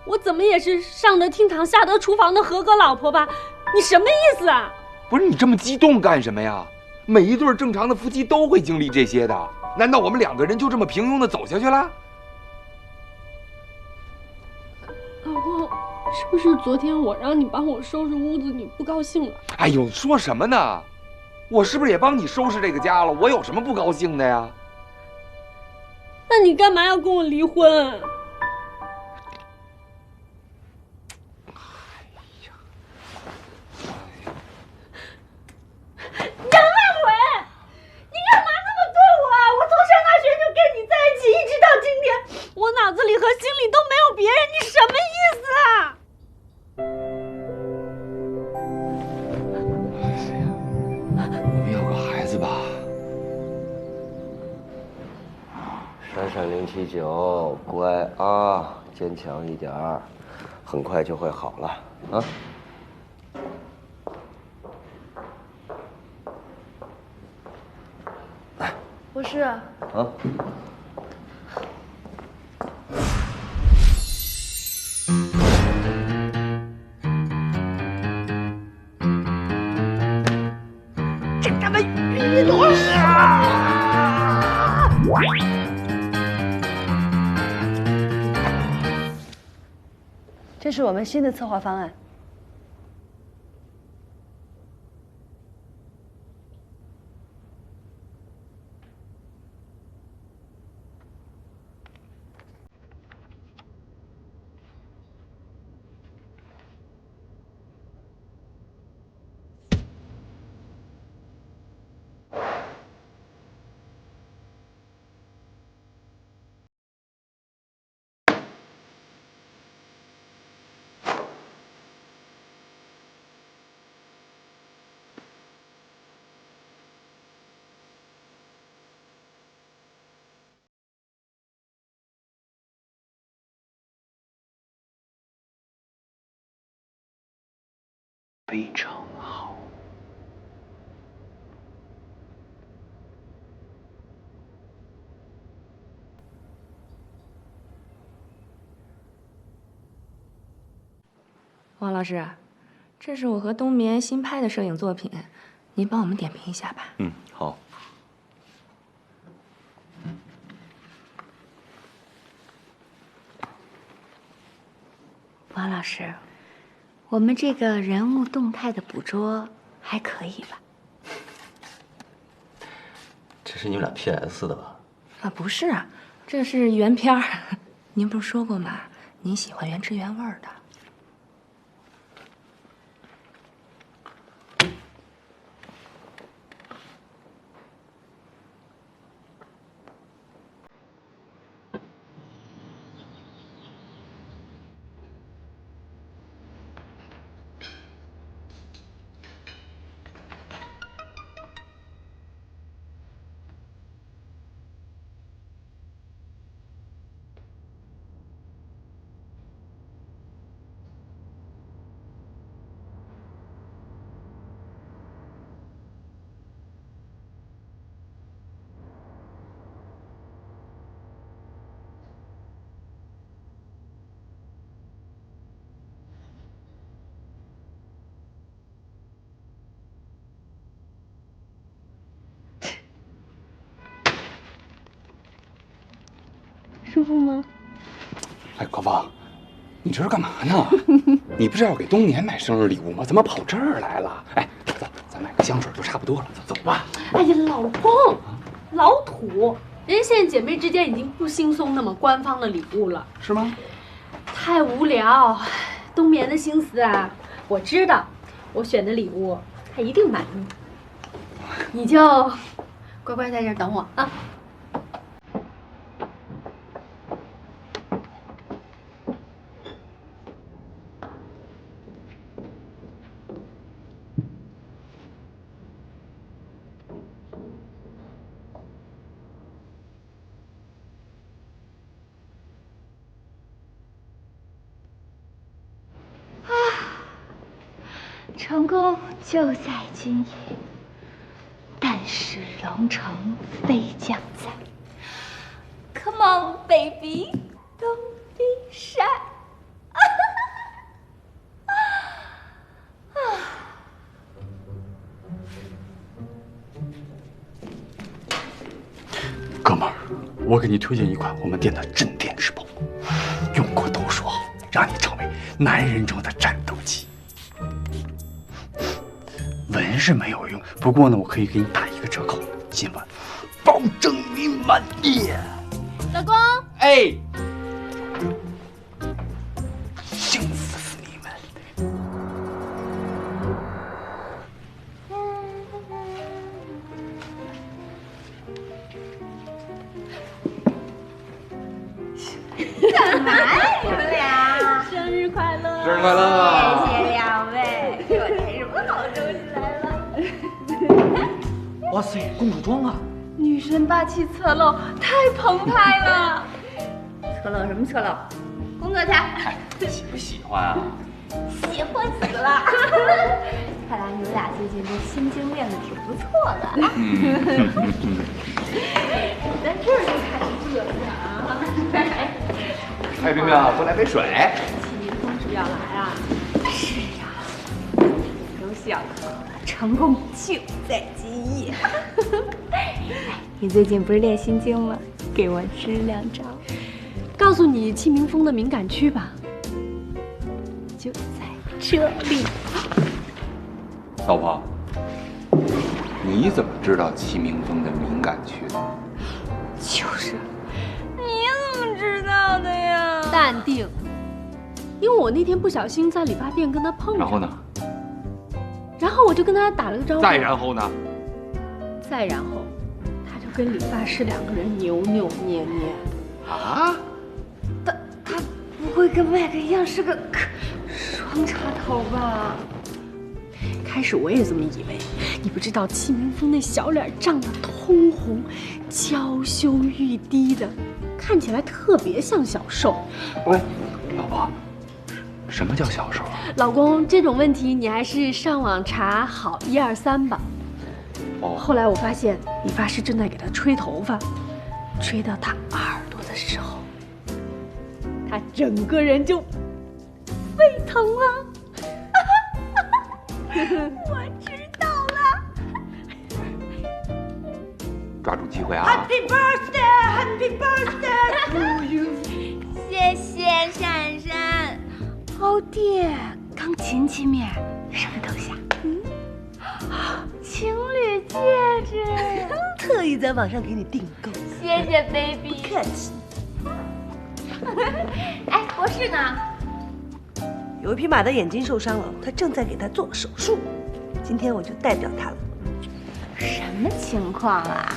我怎么也是上得厅堂下得廚房的合格老婆吧？你什么意思啊？不是你这麼激動幹什麼呀？每一對正常的夫妻都會經歷這些的，難道我們兩個人就這麼平庸的走下去了？老公，是不是昨天我讓你幫我收拾屋子，你不高興了？哎呦，說什麼呢？我是不是也幫你收拾這個家了？我有什麼不高興的呀？那你幹嘛要跟我離婚？我腦子裡和心裡都沒有別人，你什麼意思啊？我們要個孩子吧。3309，乖啊，堅強一點兒，很快就會好了啊。來，博士。啊。这是我们新的策划方案。非常好。王老師，這是我和冬眠新拍的攝影作品，您幫我們點評一下吧。嗯，好。王老師，我們這個人物動態的捕捉還可以吧？這是你們倆 PS 的吧？啊，不是啊，這是原片兒。您不是說過嗎？您喜歡原汁原味的。舒服嗎？哎，高芳，你這是幹嘛呢？你不是要給冬眠買生日禮物嗎？怎麼跑這兒來了？哎，走，咱買個香水就差不多了，走吧。哎呀，老公，老土，人家現在姐妹之間已經不輕鬆那麼官方的禮物了，是嗎？太無聊，冬眠的心思啊，我知道，我選的禮物他一定滿意，你就乖乖在這兒等我啊。成功就在今夜，但使龍城飛將在。Come on, baby, don't be shy. 我给你推荐一款我们店的镇店之宝，用过都说好，让你成为男人中的战斗机。闻是没有用，不过呢，我可以给你打一个折扣，今晚保证你满意。老公，哎，幸福死你们！干嘛呀你们俩？生日快乐！生日快乐！谢谢两位，给我带什么好东西来了？哇塞，公主装啊！女神霸气侧漏，太澎湃了！侧漏什么侧漏？工作去。喜不喜欢啊？喜欢死了！看来你们俩最近这心经练的挺不错的。咱这儿就开始这样。哎，冰冰，给我来杯水。齐明峰是不是要来啊？是呀，都想好了，成功就在今夜。你最近不是练心经吗？给我支两招。告诉你戚明峰的敏感区吧，就在这里。老婆，你怎么知道戚明峰的敏感区的？就是，你怎么知道的呀？淡定，因为我那天不小心在理发店跟他碰上。然后呢？然后我就跟他打了个招呼。再然后呢？再然后，他就跟理发师两个人扭扭捏捏。啊？他不会跟麦克一样是个双插头吧？开始我也这么以为，你不知道戚明峰那小脸涨得通红，娇羞欲滴的，看起来特別像小受。喂，老婆，什麼叫小受啊？老公，這種問題你還是上網查好123吧。哦。後來我發現理髮師正在給他吹頭髮，吹到他耳朵的時候，他整個人就沸騰了。我知道了。抓住機會啊 Happy birthday, Happy birthday to you。謝謝閃閃。哦爹，剛親親面，什麼東西啊？情侶戒指，特意在網上給你訂購。謝謝 baby。不客氣。哎，博士呢？有一匹馬的眼睛受傷了，他正在給他做手術。今天我就代表他了。什麼情況啊？